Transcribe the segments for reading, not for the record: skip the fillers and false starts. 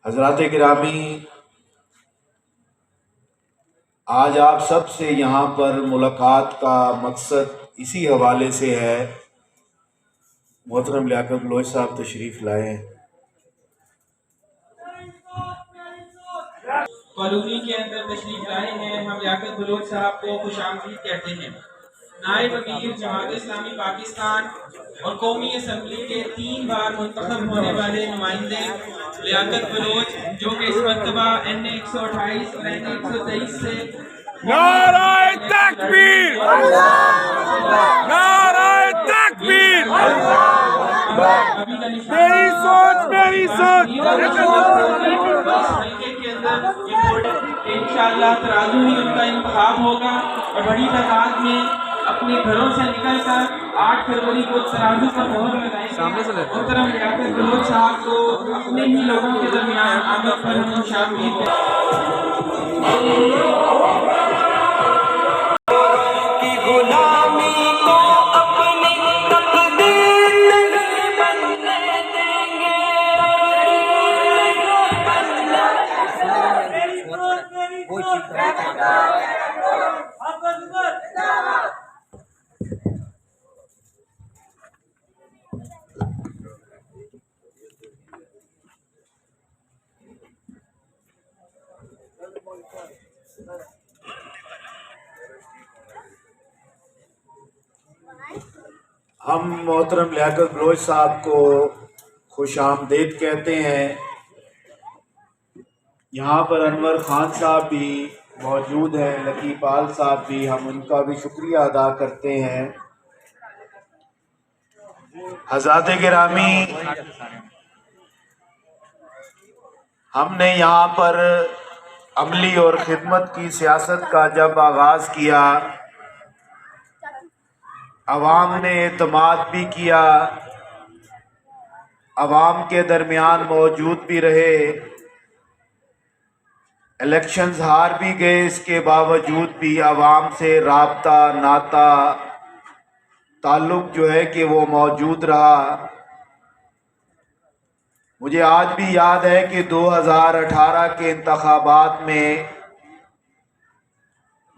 حضرات گرامی، آج آپ سب سے یہاں پر ملاقات کا مقصد اسی حوالے سے ہے۔ محترم لیاقت بلوچ صاحب تشریف لائے ہیں۔ کالونی کے اندر تشریف لائے ہیں۔ ہم لیاقت بلوچ صاحب کو خوش آمدید کہتے ہیں۔ نائب امیر جماعت اسلامی پاکستان اور قومی اسمبلی کے 3 بار منتخب ہونے والے نمائندے لیاقت بلوچ، جو کہ اس مرتبہ NA 128 اور NA 123 سے نعرہ تکبیر! نعرہ تکبیر! میری سوچ میری سوچ! انشاءاللہ ترازو ہی ان کا انتخاب ہوگا اور بڑی تعداد میں اپنے گھروں سے نکل کر 8 فروری کو ترازو پر مہر لگائیں گے۔ محترم لیاقت بلوچ صاحب کو اپنے ہی لوگوں کے درمیان آمد پر ہم شامل ہیں۔ ہم محترم لیاقت بلوچ صاحب کو خوش آمدید کہتے ہیں۔ یہاں پر انور خان صاحب بھی موجود ہیں، لکی پال صاحب بھی، ہم ان کا بھی شکریہ ادا کرتے ہیں۔ حضرات گرامی، ہم نے یہاں پر عملی اور خدمت کی سیاست کا جب آغاز کیا، عوام نے اعتماد بھی کیا، عوام کے درمیان موجود بھی رہے، الیکشنز ہار بھی گئے، اس کے باوجود بھی عوام سے رابطہ، ناطہ، تعلق جو ہے کہ وہ موجود رہا۔ مجھے آج بھی یاد ہے کہ 2018 کے انتخابات میں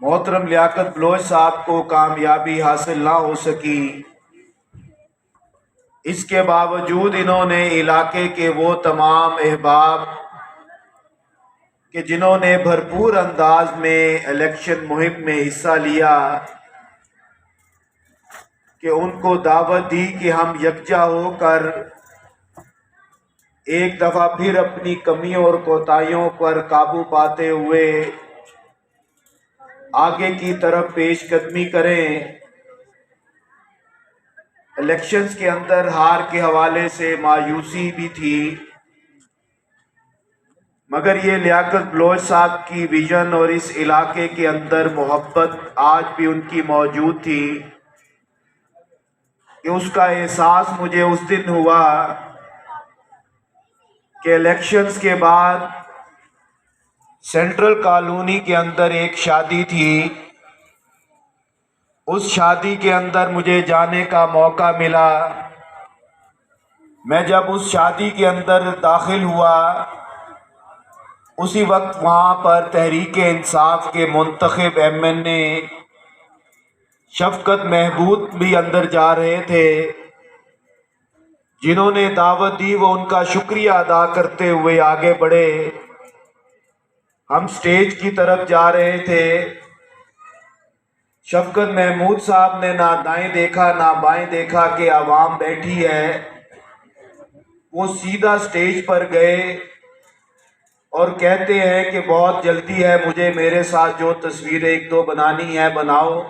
محترم لیاقت بلوچ صاحب کو کامیابی حاصل نہ ہو سکی، اس کے باوجود انہوں نے علاقے کے وہ تمام احباب کہ جنہوں نے بھرپور انداز میں الیکشن مہم میں حصہ لیا، کہ ان کو دعوت دی کہ ہم یکجا ہو کر ایک دفعہ پھر اپنی کمیوں اور کوتاہیوں پر قابو پاتے ہوئے آگے کی طرف پیش قدمی کریں۔ الیکشنز کے اندر ہار کے حوالے سے مایوسی بھی تھی، مگر یہ لیاقت بلوچ صاحب کی ویژن اور اس علاقے کے اندر محبت آج بھی ان کی موجود تھی، کہ اس کا احساس مجھے اس دن ہوا کہ الیکشنز کے بعد سینٹرل کالونی کے اندر ایک شادی تھی، اس شادی کے اندر مجھے جانے کا موقع ملا۔ میں جب اس شادی کے اندر داخل ہوا، اسی وقت وہاں پر تحریک انصاف کے منتخب MNA شفقت محبود بھی اندر جا رہے تھے، جنہوں نے دعوت دی وہ ان کا شکریہ ادا کرتے ہوئے آگے بڑھے۔ ہم سٹیج کی طرف جا رہے تھے، شفقت محمود صاحب نے نہ دائیں دیکھا نہ بائیں دیکھا کہ عوام بیٹھی ہے، وہ سیدھا سٹیج پر گئے اور کہتے ہیں کہ بہت جلدی ہے، مجھے میرے ساتھ جو تصویریں 1-2 بنانی ہے بناؤ،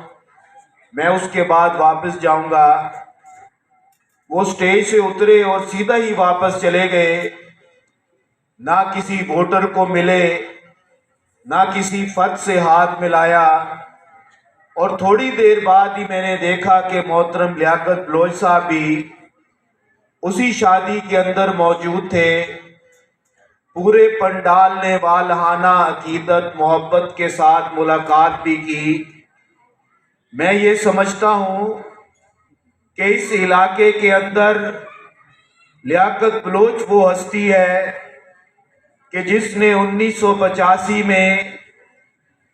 میں اس کے بعد واپس جاؤں گا۔ وہ سٹیج سے اترے اور سیدھا ہی واپس چلے گئے، نہ کسی ووٹر کو ملے، نہ کسی فرد سے ہاتھ ملایا۔ اور تھوڑی دیر بعد ہی میں نے دیکھا کہ محترم لیاقت بلوچ صاحب بھی اسی شادی کے اندر موجود تھے۔ پورے پنڈال نے والہانہ عقیدت محبت کے ساتھ ملاقات بھی کی۔ میں یہ سمجھتا ہوں کہ اس علاقے کے اندر لیاقت بلوچ وہ ہستی ہے کہ جس نے 1985 میں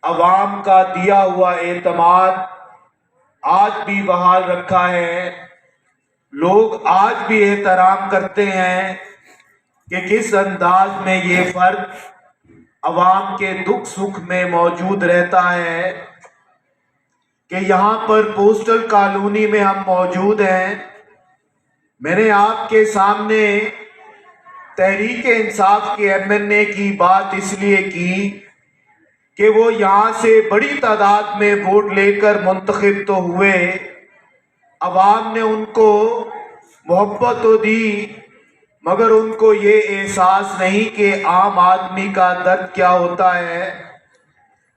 عوام کا دیا ہوا اعتماد آج بھی بحال رکھا ہے۔ لوگ آج بھی احترام کرتے ہیں کہ کس انداز میں یہ فرد عوام کے دکھ سکھ میں موجود رہتا ہے۔ کہ یہاں پر پوسٹل کالونی میں ہم موجود ہیں۔ میں نے آپ کے سامنے تحریک انصاف کے MNA کی بات اس لیے کی کہ وہ یہاں سے بڑی تعداد میں ووٹ لے کر منتخب تو ہوئے، عوام نے ان کو محبت تو دی، مگر ان کو یہ احساس نہیں کہ عام آدمی کا درد کیا ہوتا ہے۔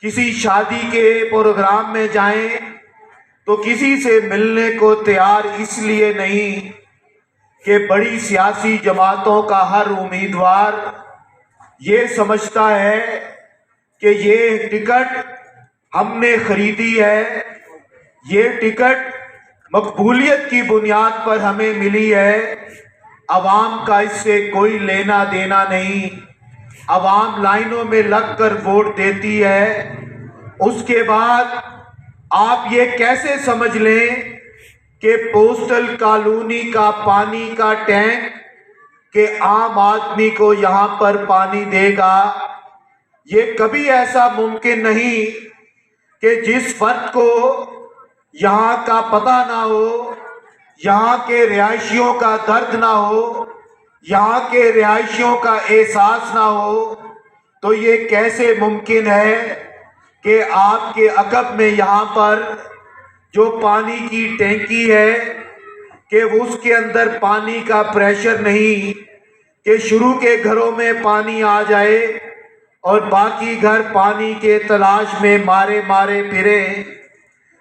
کسی شادی کے پروگرام میں جائیں تو کسی سے ملنے کو تیار اس لیے نہیں کہ بڑی سیاسی جماعتوں کا ہر امیدوار یہ سمجھتا ہے کہ یہ ٹکٹ ہم نے خریدی ہے، یہ ٹکٹ مقبولیت کی بنیاد پر ہمیں ملی ہے، عوام کا اس سے کوئی لینا دینا نہیں۔ عوام لائنوں میں لگ کر ووٹ دیتی ہے۔ اس کے بعد آپ یہ کیسے سمجھ لیں کہ پوسٹل کالونی کا پانی کا ٹینک کہ عام آدمی کو یہاں پر پانی دے گا؟ یہ کبھی ایسا ممکن نہیں کہ جس فرد کو یہاں کا پتہ نہ ہو، یہاں کے رہائشیوں کا درد نہ ہو، یہاں کے رہائشیوں کا احساس نہ ہو، تو یہ کیسے ممکن ہے کہ آپ کے عقب میں یہاں پر جو پانی کی ٹینکی ہے کہ اس کے اندر پانی کا پریشر نہیں کہ شروع کے گھروں میں پانی آ جائے اور باقی گھر پانی کے تلاش میں مارے مارے پھرے۔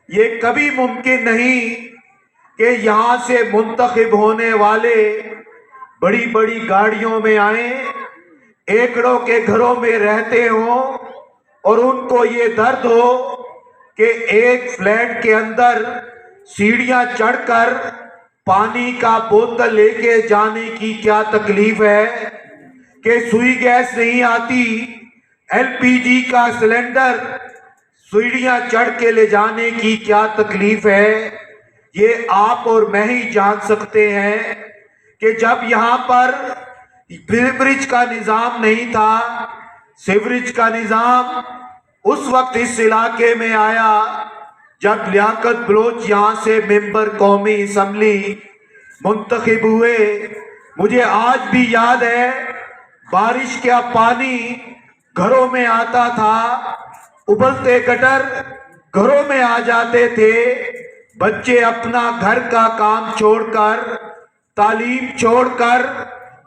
یہ کبھی ممکن نہیں کہ یہاں سے منتخب ہونے والے بڑی بڑی گاڑیوں میں آئیں، ایکڑوں کے گھروں میں رہتے ہوں اور ان کو یہ درد ہو کہ ایک فلیٹ کے اندر سیڑھیاں چڑھ کر پانی کا بوتل لے کے جانے کی کیا تکلیف ہے، کہ سوئی گیس نہیں آتی، LPG کا سلنڈر سیڑھیاں چڑھ کے لے جانے کی کیا تکلیف ہے۔ یہ آپ اور میں ہی جان سکتے ہیں کہ جب یہاں پر سیوریج کا نظام نہیں تھا، سیوریج کا نظام اس وقت اس علاقے میں آیا جب لیاقت بلوچ یہاں سے ممبر قومی اسمبلی منتخب ہوئے۔ مجھے آج بھی یاد ہے بارش کا پانی گھروں میں آتا تھا، ابلتے گٹر گھروں میں آ جاتے تھے، بچے اپنا گھر کا کام چھوڑ کر، تعلیم چھوڑ کر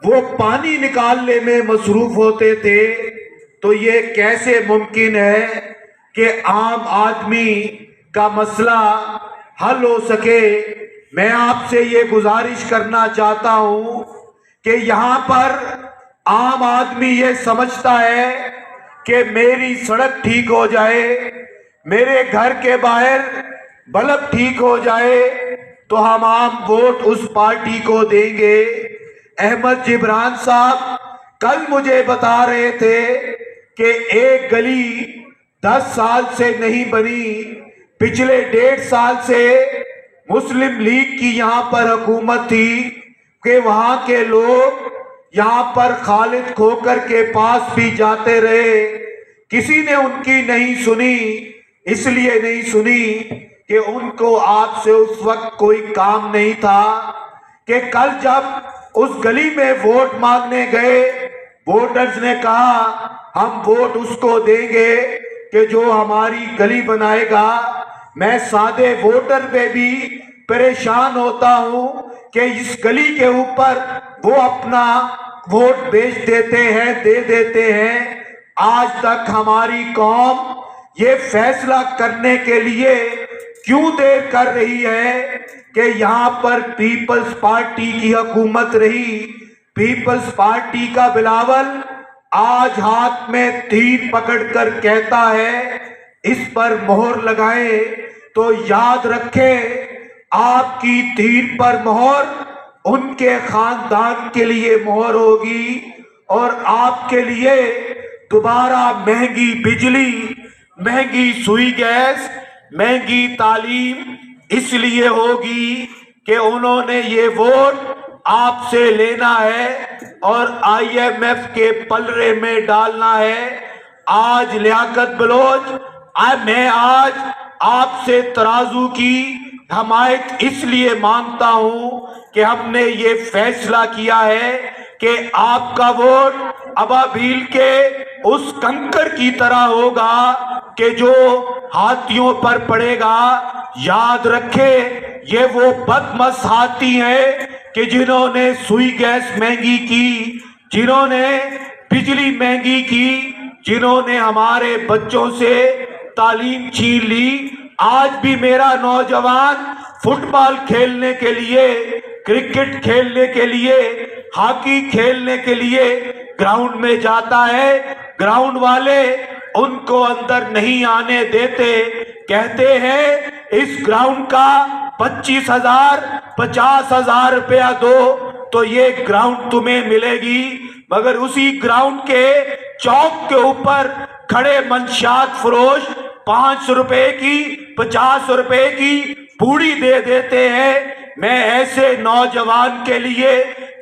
وہ پانی نکالنے میں مصروف ہوتے تھے۔ تو یہ کیسے ممکن ہے کہ عام آدمی کا مسئلہ حل ہو سکے؟ میں آپ سے یہ گزارش کرنا چاہتا ہوں کہ یہاں پر عام آدمی یہ سمجھتا ہے کہ میری سڑک ٹھیک ہو جائے، میرے گھر کے باہر بلب ٹھیک ہو جائے تو ہم عام ووٹ اس پارٹی کو دیں گے۔ احمد جبران صاحب کل مجھے بتا رہے تھے کہ ایک گلی 10 سال سے نہیں بنی، پچھلے 1.5 سال سے مسلم لیگ کی یہاں پر حکومت تھی کہ وہاں کے لوگ یہاں پر خالد کھوکر کے پاس بھی جاتے رہے، کسی نے ان کی نہیں سنی۔ اس لیے نہیں سنی کہ ان کو آپ سے اس وقت کوئی کام نہیں تھا، کہ کل جب اس گلی میں ووٹ مانگنے گئے، ووٹرز نے کہا ہم ووٹ اس کو دیں گے کہ جو ہماری گلی بنائے گا۔ میں سادے ووٹر پہ بھی پریشان ہوتا ہوں کہ اس گلی کے اوپر وہ اپنا ووٹ بیچ دیتے ہیں، دے دیتے ہیں۔ آج تک ہماری قوم یہ فیصلہ کرنے کے لیے کیوں دیر کر رہی ہے کہ یہاں پر پیپلز پارٹی کی حکومت رہی؟ پیپلز پارٹی کا بلاول آج ہاتھ میں تیر پکڑ کر کہتا ہے اس پر مہر لگائیں، تو یاد رکھیں آپ کی تیر پر مہر ان کے خاندان کے لیے مہر ہوگی اور آپ کے لیے دوبارہ مہنگی بجلی، مہنگی سوئی گیس، مہنگی تعلیم اس لیے ہوگی کہ انہوں نے یہ ووٹ آپ سے لینا ہے اور آئی ایم ایف کے پلڑے میں ڈالنا ہے۔ آج لیاقت بلوچ، میں آج آپ سے ترازو کی حمایت اس لیے مانگتا ہوں کہ ہم نے یہ فیصلہ کیا ہے کہ آپ کا ووٹ ابابیل کے اس کنکر کی طرح ہوگا کہ جو ہاتھیوں پر پڑے گا۔ یاد رکھے یہ وہ بدمست ہاتھی ہیں کہ جنہوں نے سوئی گیس مہنگی کی، جنہوں نے بجلی مہنگی کی، جنہوں نے ہمارے بچوں سے تعلیم چھین لی۔ آج بھی میرا نوجوان فٹ بال کھیلنے کے لیے، کرکٹ کھیلنے کے لیے، ہاکی کھیلنے کے لیے گراؤنڈ میں جاتا ہے، گراؤنڈ والے ان کو اندر نہیں آنے دیتے، کہتے ہیں اس گراؤنڈ کا 25,000 50,000 روپیہ دو تو یہ گراؤنڈ تمہیں ملے گی، مگر اسی گراؤنڈ کے چوک کے اوپر کھڑے منشیات فروش 5 روپے کی 50 روپے کی پوڑی دے دیتے ہیں۔ میں ایسے نوجوان کے لیے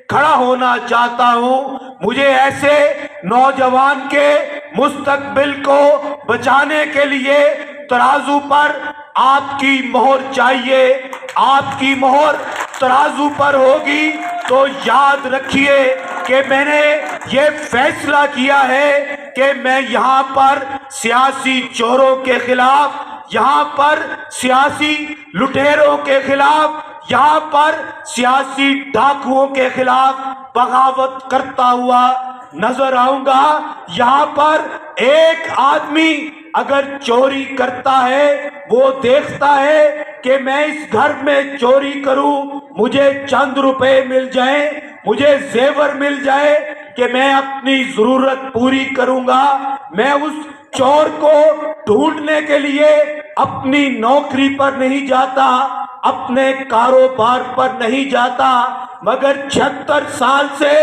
کھڑا ہونا چاہتا ہوں، مجھے ایسے نوجوان کے مستقبل کو بچانے کے لیے ترازو پر آپ کی مہر چاہیے۔ آپ کی مہر ترازو پر ہوگی تو یاد رکھیے کہ میں نے یہ فیصلہ کیا ہے کہ میں یہاں پر سیاسی چوروں کے خلاف، یہاں پر سیاسی لٹیروں کے خلاف، یہاں پر سیاسی ڈاکوؤں کے خلاف بغاوت کرتا ہوا نظر آؤں گا۔ یہاں پر ایک آدمی اگر چوری کرتا ہے، وہ دیکھتا ہے کہ میں اس گھر میں چوری کروں، مجھے چند روپے مل جائیں، مجھے زیور مل جائے کہ میں اپنی ضرورت پوری کروں گا، میں اس چور کو ڈھونڈنے کے لیے اپنی نوکری پر نہیں جاتا، اپنے کاروبار پر نہیں جاتا، مگر 76 سال سے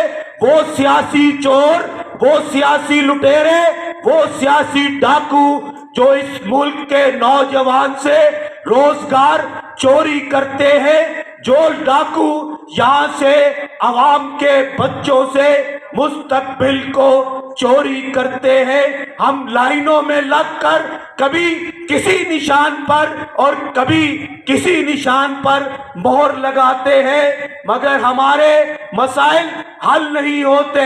وہ سیاسی چور، وہ سیاسی لٹیرے، وہ سیاسی ڈاکو جو اس ملک کے نوجوان سے روزگار چوری کرتے ہیں، جو ڈاکو یہاں سے عوام کے بچوں سے مستقبل کو چوری کرتے ہیں، ہم لائنوں میں لگ کر کبھی کسی نشان پر اور کبھی کسی نشان پر مہر لگاتے ہیں، مگر ہمارے مسائل حل نہیں ہوتے۔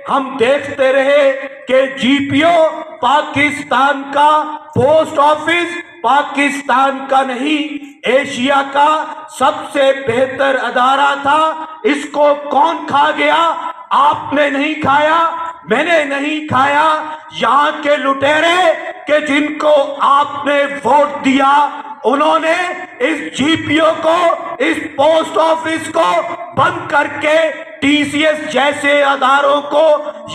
ہم دیکھتے رہے کہ جی پی او پاکستان کا، پوسٹ آفس پاکستان کا نہیں، ایشیا کا سب سے بہتر ادارہ تھا، اس کو کون کھا گیا؟ آپ نے نہیں کھایا، میں نے نہیں کھایا، یہاں کے لٹیرے کہ جن کو آپ نے ووٹ دیا انہوں نے اس جی پی او کو، اس پوسٹ آفس کو بند کر کے ٹی سی ایس جیسے اداروں کو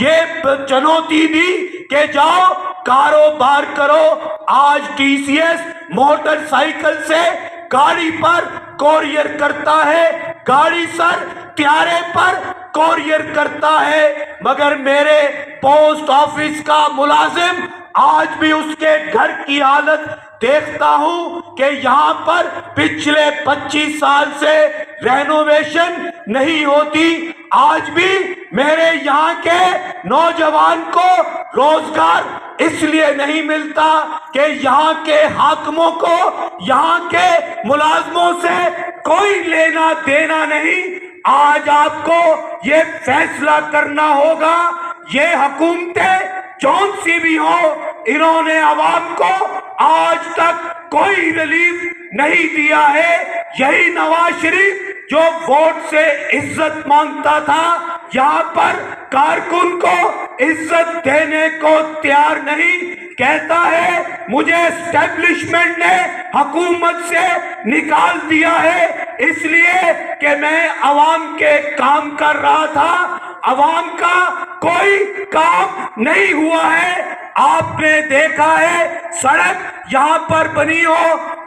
یہ چنوتی دی کہ جاؤ کاروبار کرو۔ آج T C S motorcycle سے گاڑی پر کوریئر کرتا ہے، گاڑی سر طیارے پر کوریئر کرتا ہے، مگر میرے پوسٹ آفس کا ملازم آج بھی اس کے گھر کی حالت دیکھتا ہوں کہ یہاں پر پچھلے 25 سال سے رینوویشن نہیں ہوتی۔ آج بھی میرے یہاں کے نوجوان کو روزگار اس لیے نہیں ملتا کہ یہاں کے حاکموں کو، یہاں کے ملازموں سے کوئی لینا دینا نہیں۔ آج آپ کو یہ فیصلہ کرنا ہوگا، یہ حکومتیں جون سی بھی ہو، انہوں نے عوام کو آج تک کوئی ریلیف نہیں دیا ہے۔ یہی نواز شریف جو ووٹ سے عزت مانگتا تھا، یہاں پر کارکن کو عزت دینے کو تیار نہیں، کہتا ہے مجھے اسٹیبلشمنٹ نے حکومت سے نکال دیا ہے اس لیے کہ میں عوام کے کام کر رہا تھا۔ عوام کا کوئی کام نہیں ہوا ہے۔ آپ نے دیکھا ہے سڑک یہاں پر بنی ہو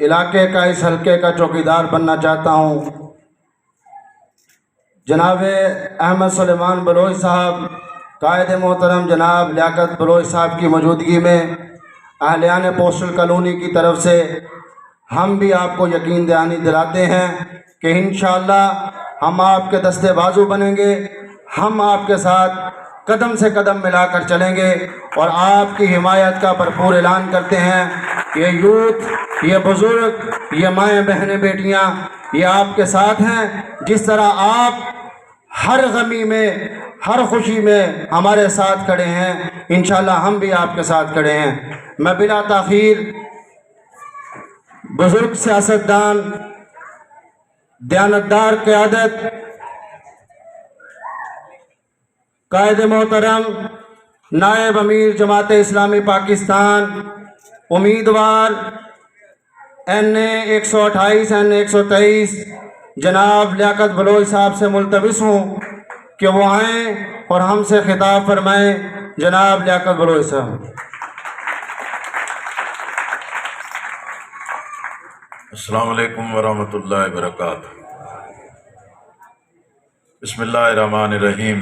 علاقے کا اس حلقے کا چوکیدار بننا چاہتا ہوں۔ جناب احمد سلیمان بلوچ صاحب، قائد محترم جناب لیاقت بلوچ صاحب کی موجودگی میں اہلیان پوسٹل کالونی کی طرف سے ہم بھی آپ کو یقین دلاتے ہیں کہ انشاءاللہ ہم آپ کے دستے بازو بنیں گے، ہم آپ کے ساتھ قدم سے قدم ملا کر چلیں گے اور آپ کی حمایت کا بھرپور اعلان کرتے ہیں۔ یہ یوتھ، یہ بزرگ، یہ مائیں بہنیں بیٹیاں، یہ آپ کے ساتھ ہیں۔ جس طرح آپ ہر غمی میں، ہر خوشی میں ہمارے ساتھ کھڑے ہیں، انشاءاللہ ہم بھی آپ کے ساتھ کھڑے ہیں۔ میں بلا تاخیر بزرگ سیاستدان، دیانتدار قیادت، قائد محترم نائب امیر جماعت اسلامی پاکستان، امیدوار NA 128 NA 123 جناب لیاقت بلوچ صاحب سے ملتمس ہوں کہ وہ آئیں اور ہم سے خطاب فرمائیں۔ جناب لیاقت بلوچ صاحب۔ السلام علیکم ورحمۃ اللہ وبرکاتہ۔ بسم اللہ الرحمن الرحیم۔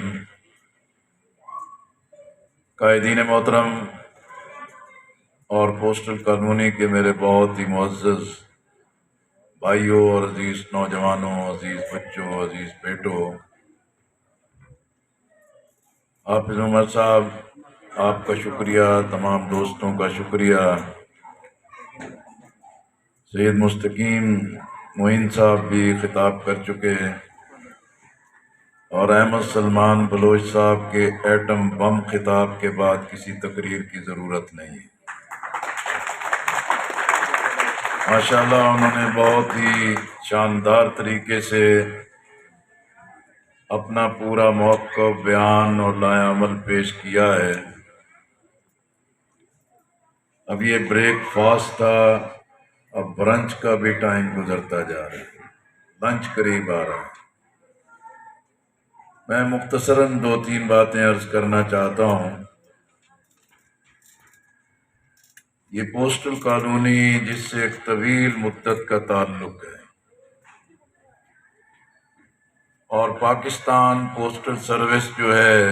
قائدین محترم اور پوسٹل کالونی کے میرے بہت ہی معزز بھائیوں اور عزیز نوجوانوں، عزیز بچوں، عزیز بیٹوں، حافظ عمر صاحب آپ کا شکریہ، تمام دوستوں کا شکریہ، سید مستقیم معین صاحب بھی خطاب کر چکے ہیں، اور احمد سلمان بلوچ صاحب کے ایٹم بم خطاب کے بعد کسی تقریر کی ضرورت نہیں ہے۔ ماشاءاللہ انہوں نے بہت ہی شاندار طریقے سے اپنا پورا موقف، بیان اور لائحہ عمل پیش کیا ہے۔ اب یہ بریک فاسٹ تھا، اب برنچ کا بھی ٹائم گزرتا جا رہا ہے، لنچ قریب آ رہا ہے۔ میں مختصراً 2-3 باتیں عرض کرنا چاہتا ہوں۔ یہ پوسٹل کالونی جس سے ایک طویل مدت کا تعلق ہے، اور پاکستان پوسٹل سروس جو ہے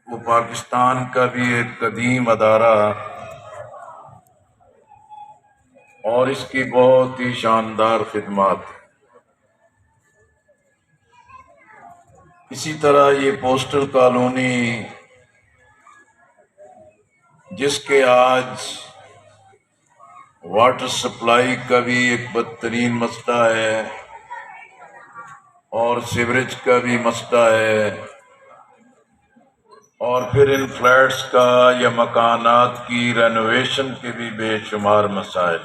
وہ پاکستان کا بھی ایک قدیم ادارہ اور اس کی بہت ہی شاندار خدمات ہیں۔ اسی طرح یہ پوسٹل کالونی جس کے آج واٹر سپلائی کا بھی ایک بدترین مسئلہ ہے اور سیوریج کا بھی مسئلہ ہے، اور پھر ان فلیٹس کا یا مکانات کی رینوویشن کے بھی بے شمار مسائل۔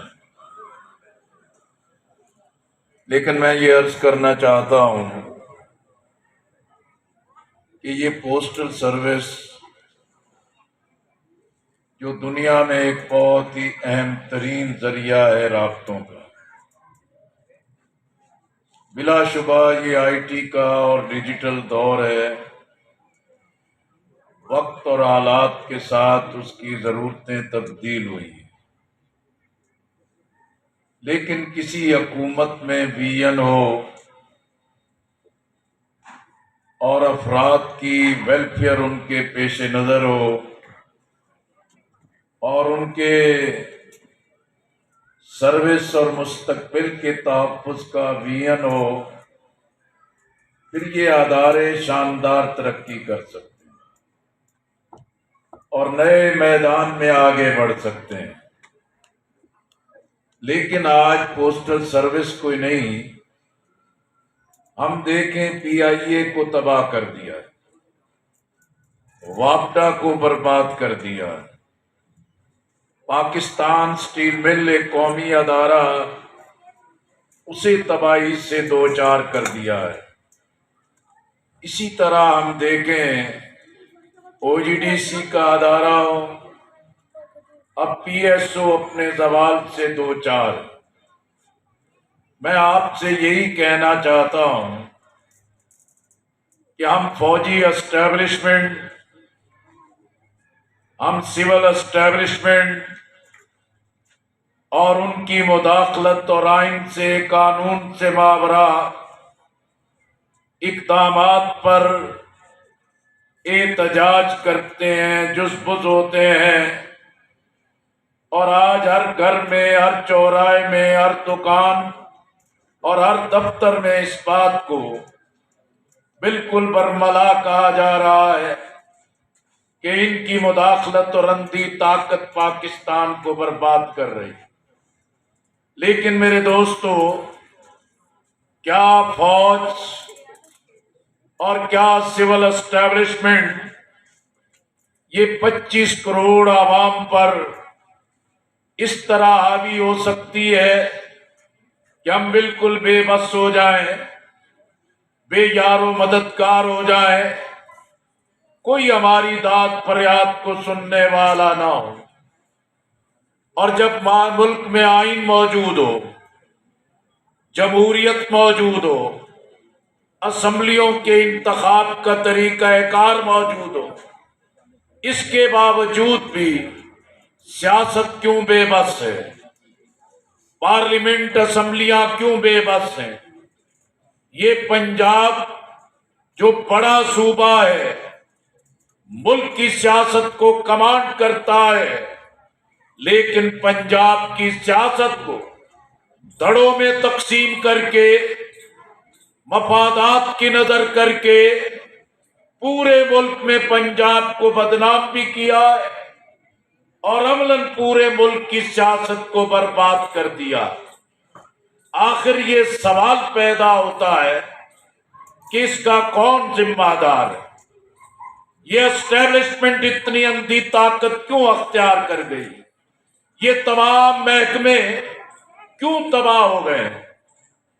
لیکن میں یہ عرض کرنا چاہتا ہوں کہ یہ پوسٹل سروس جو دنیا میں ایک بہت ہی اہم ترین ذریعہ ہے رابطوں کا، بلا شبہ یہ IT کا اور ڈیجیٹل دور ہے، وقت اور حالات کے ساتھ اس کی ضرورتیں تبدیل ہوئی ہیں، لیکن کسی حکومت میں ویژن ہو اور افراد کی ویلفیئر ان کے پیش نظر ہو اور ان کے سروس اور مستقبل کے تحفظ کا ویژن ہو، پھر یہ ادارے شاندار ترقی کر سکتے ہیں اور نئے میدان میں آگے بڑھ سکتے ہیں۔ لیکن آج پوسٹل سروس کوئی نہیں، ہم دیکھیں PIA کو تباہ کر دیا، وابڈا کو برباد کر دیا، پاکستان سٹیل مل ایک قومی ادارہ اسے تباہی سے دوچار کر دیا ہے۔ اسی طرح ہم دیکھیں OGDC کا ادارہ ہو، اب PSO اپنے زوال سے دوچار۔ میں آپ سے یہی کہنا چاہتا ہوں کہ ہم فوجی اسٹیبلشمنٹ، ہم سول اسٹیبلشمنٹ، اور ان کی مداخلت اور آئین سے قانون سے مابرا اقدامات پر احتجاج کرتے ہیں، جزبز ہوتے ہیں، اور آج ہر گھر میں، ہر چوراہے میں، ہر دکان اور ہر دفتر میں اس بات کو بالکل برملا کہا جا رہا ہے کہ ان کی مداخلت اور اندھی طاقت پاکستان کو برباد کر رہی ہے۔ لیکن میرے دوستو، کیا فوج اور کیا سول اسٹیبلشمنٹ یہ 25 کروڑ عوام پر اس طرح حاوی ہو سکتی ہے کہ ہم بالکل بے بس ہو جائیں، بے یار و مددگار ہو جائیں، کوئی ہماری داد فریاد کو سننے والا نہ ہو؟ اور جب ملک میں آئین موجود ہو، جمہوریت موجود ہو، اسمبلیوں کے انتخاب کا طریقہ کار موجود ہو، اس کے باوجود بھی سیاست کیوں بے بس ہے؟ پارلیمنٹ، اسمبلیاں کیوں بے بس ہیں؟ یہ پنجاب جو بڑا صوبہ ہے، ملک کی سیاست کو کمانڈ کرتا ہے، لیکن پنجاب کی سیاست کو دھڑوں میں تقسیم کر کے، مفادات کی نظر کر کے پورے ملک میں پنجاب کو بدنام بھی کیا ہے اور عملاً پورے ملک کی سیاست کو برباد کر دیا۔ آخر یہ سوال پیدا ہوتا ہے کہ اس کا کون ذمہ دار ہے؟ یہ اسٹیبلشمنٹ اتنی اندھی طاقت کیوں اختیار کر گئی؟ یہ تمام محکمے کیوں تباہ ہو گئے؟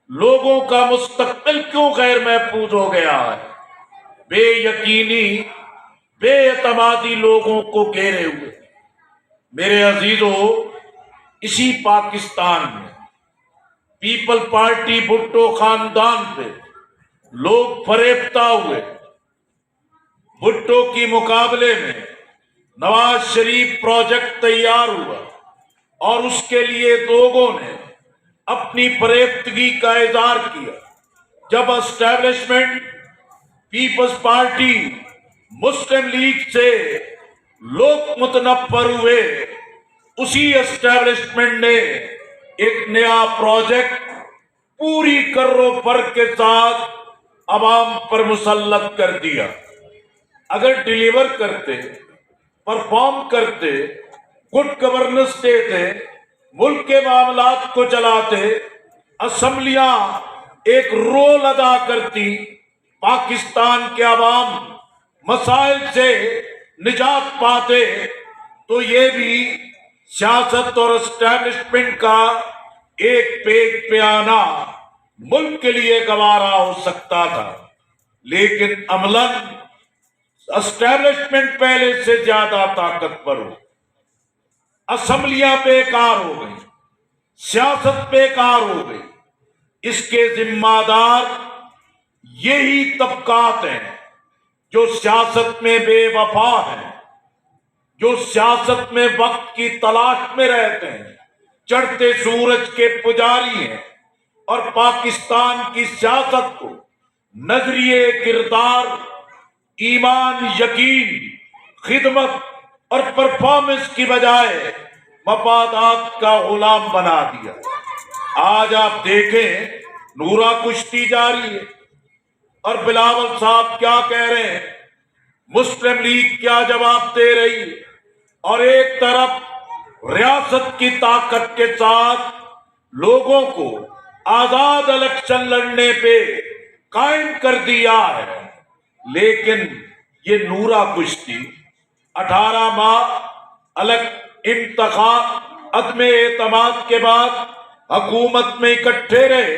لوگوں کا مستقبل کیوں غیر محفوظ ہو گیا ہے؟ بے یقینی، بے اعتمادی لوگوں کو گھیرے ہوئے۔ میرے عزیزو، اسی پاکستان میں پیپل پارٹی بھٹو خاندان پہ لوگ فریفتہ ہوئے۔ بھٹو کی مقابلے میں نواز شریف پروجیکٹ تیار ہوا اور اس کے لیے لوگوں نے اپنی فریفتگی کا اظہار کیا۔ جب اسٹیبلشمنٹ، پیپلز پارٹی، مسلم لیگ سے لوگ متنفر ہوئے، اسی اسٹیبلشمنٹ نے ایک نیا پروجیکٹ پوری کر و فر کے ساتھ عوام پر مسلط کر دیا۔ اگر ڈیلیور کرتے، پرفارم کرتے، گڈ گورننس دیتے، ملک کے معاملات کو چلاتے، اسمبلیاں ایک رول ادا کرتی، پاکستان کے عوام مسائل سے نجات پاتے، تو یہ بھی سیاست اور اسٹیبلشمنٹ کا ایک پیگ پہ آنا ملک کے لیے گوارا ہو سکتا تھا۔ لیکن عملاً اسٹیبلشمنٹ پہلے سے زیادہ طاقتور ہو، اسمبلیاں بیکار ہو گئی، سیاست بیکار ہو گئی۔ اس کے ذمہ دار یہی طبقات ہیں جو سیاست میں بے وفا ہیں، جو سیاست میں وقت کی تلاش میں رہتے ہیں، چڑھتے سورج کے پجاری ہیں اور پاکستان کی سیاست کو نظریے، کردار، ایمان، یقین، خدمت اور پرفارمنس کی بجائے مفادات کا غلام بنا دیا۔ آج آپ دیکھیں، نورا کشتی جاری ہے اور بلاول صاحب کیا کہہ رہے ہیں، مسلم لیگ کیا جواب دے رہی ہے، اور ایک طرف ریاست کی طاقت کے ساتھ لوگوں کو آزاد الیکشن لڑنے پہ قائم کر دیا ہے۔ لیکن یہ نورا کشتی 18 ماہ انتخاب عدم اعتماد کے بعد حکومت میں اکٹھے رہے،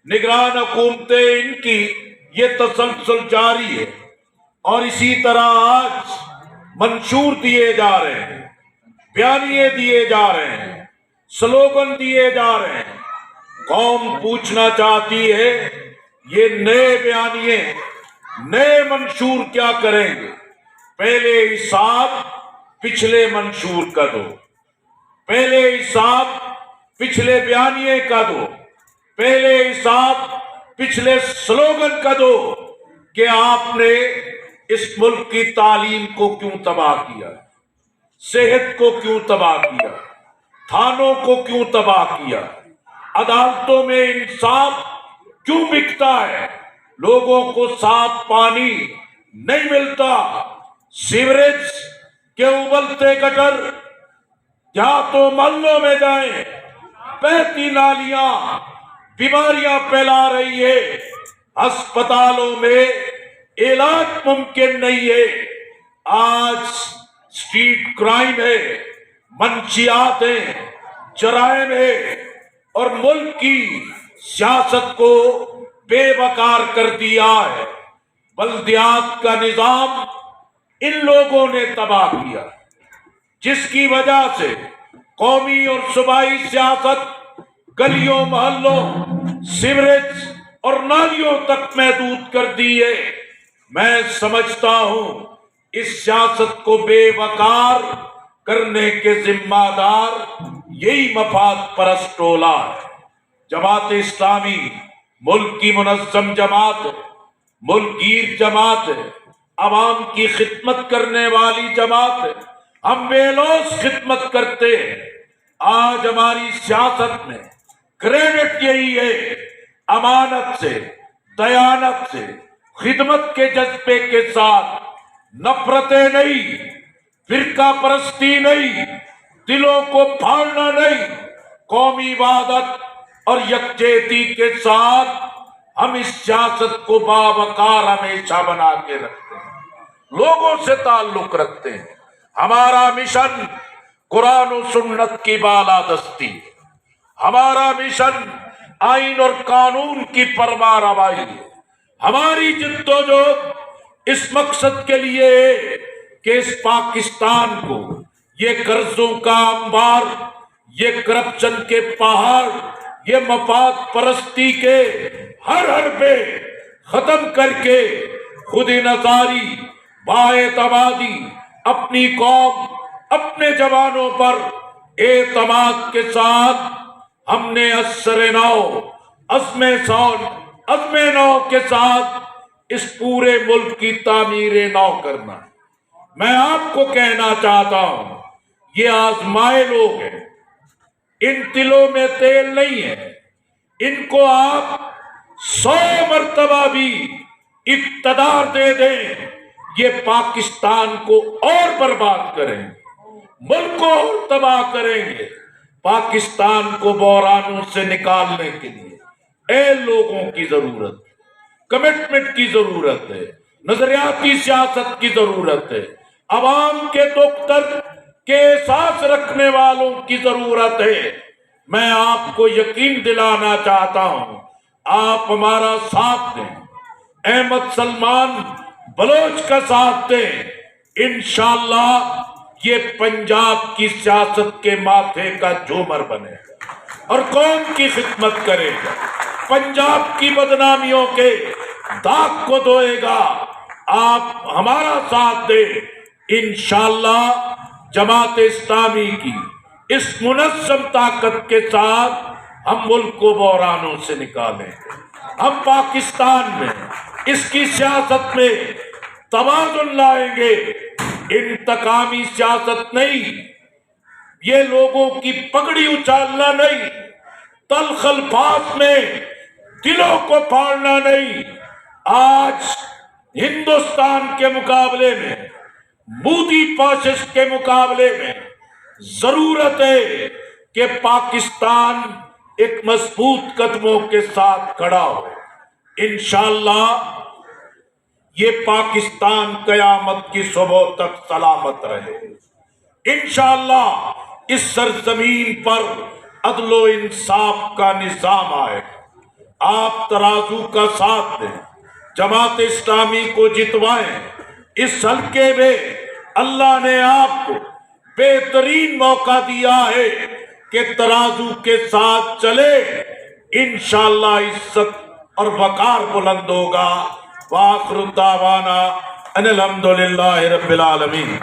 نگران حکومتیں ان کی یہ تسلسل جاری ہے، اور اسی طرح آج منشور دیے جا رہے ہیں، بیانیے دیے جا رہے ہیں، سلوگن دیے جا رہے ہیں۔ قوم پوچھنا چاہتی ہے، یہ نئے بیانیے، نئے منشور کیا کریں گے؟ پہلے حساب پچھلے منشور کا دو، پہلے حساب پچھلے بیانیے کا دو، پہلے حساب پچھلے سلوگن کا دو کہ آپ نے اس ملک کی تعلیم کو کیوں تباہ کیا، صحت کو کیوں تباہ کیا، تھانوں کو کیوں تباہ کیا، عدالتوں میں انصاف کیوں بکتا ہے، لوگوں کو صاف پانی نہیں ملتا، سیوریج کے ابلتے گٹر دیہاتوں محلوں میں جائیں، بہتی نالیاں بیماریاں پھیلا رہی ہے، ہسپتالوں میں علاج ممکن نہیں ہے، آج اسٹریٹ کرائم ہے، منشیات ہیں، جرائم ہے، اور ملک کی سیاست کو بے وقار کر دیا ہے۔ بلدیات کا نظام ان لوگوں نے تباہ کیا، جس کی وجہ سے قومی اور صوبائی سیاست گلیوں محلوں سیوریج اور نالیوں تک محدود کر دی ہے۔ میں سمجھتا ہوں اس سیاست کو بے وقار کرنے کے ذمہ دار یہی مفاد پرست ٹولہ ہے۔ جماعت اسلامی ملک کی منظم جماعت ہے، ملک گیر جماعت ہے، عوام کی خدمت کرنے والی جماعت ہے، ہم بے لوث خدمت کرتے ہیں۔ آج ہماری سیاست میں کریڈٹ یہی ہے، امانت سے، دیانت سے، خدمت کے جذبے کے ساتھ، نفرتیں نہیں، فرقہ پرستی نہیں، دلوں کو پھاڑنا نہیں، قومی وحدت اور یکجہتی کے ساتھ ہم اس سیاست کو باوقار ہمیشہ بنا کے رکھتے ہیں، لوگوں سے تعلق رکھتے ہیں۔ ہمارا مشن قرآن و سنت کی بالادستی، ہمارا مشن آئین اور قانون کی فرما روائی ہے، ہماری جدوجہد اس مقصد کے لیے ہے کہ اس پاکستان کو یہ قرضوں کا انبار، یہ کرپشن کے پہاڑ، یہ مفاد پرستی کے ہر حربے ختم کر کے خود انحصاری، بااعتمادی، اپنی قوم، اپنے جوانوں پر اعتماد کے ساتھ ہم نے عصر نو، عزم نو کے ساتھ اس پورے ملک کی تعمیر نو کرنا۔ میں آپ کو کہنا چاہتا ہوں، یہ آزمائے لوگ ہیں، ان دلوں میں تیل نہیں ہے، ان کو آپ 100 مرتبہ بھی اقتدار دے دیں، یہ پاکستان کو اور برباد کریں گے، ملک کو اور تباہ کریں گے۔ پاکستان کو بحرانوں سے نکالنے کے لیے اے لوگوں کی ضرورت ہے، کمٹمنٹ کی ضرورت ہے، نظریاتی سیاست کی ضرورت ہے، عوام کے دکھ درد کے احساس رکھنے والوں کی ضرورت ہے۔ میں آپ کو یقین دلانا چاہتا ہوں، آپ ہمارا ساتھ دیں، احمد سلمان بلوچ کا ساتھ دیں، انشاءاللہ یہ پنجاب کی سیاست کے ماتھے کا جھومر بنے گا اور قوم کی خدمت کرے گا، پنجاب کی بدنامیوں کے داغ کو دھوئے گا۔ آپ ہمارا ساتھ دیں، انشاءاللہ جماعت اسلامی کی اس منظم طاقت کے ساتھ ہم ملک کو بحرانوں سے نکالیں گے، ہم پاکستان میں اس کی سیاست میں توازن لائیں گے، انتقامی سیاست نہیں، یہ لوگوں کی پگڑی اچھالنا نہیں، تلخ الفاظ میں دلوں کو پھاڑنا نہیں۔ آج ہندوستان کے مقابلے میں، مودی فاشسٹ کے مقابلے میں ضرورت ہے کہ پاکستان ایک مضبوط قدموں کے ساتھ کھڑا ہو۔ انشاءاللہ یہ پاکستان قیامت کی صبح تک سلامت رہے، انشاءاللہ اس سرزمین پر عدل و انصاف کا نظام آئے۔ آپ ترازو کا ساتھ دیں، جماعت اسلامی کو جتوائیں۔ اس حلقے میں اللہ نے آپ کو بہترین موقع دیا ہے کہ ترازو کے ساتھ چلے، انشاءاللہ عزت اور وقار بلند ہوگا۔ وآخر دعوانا ان الحمدللہ رب العالمین۔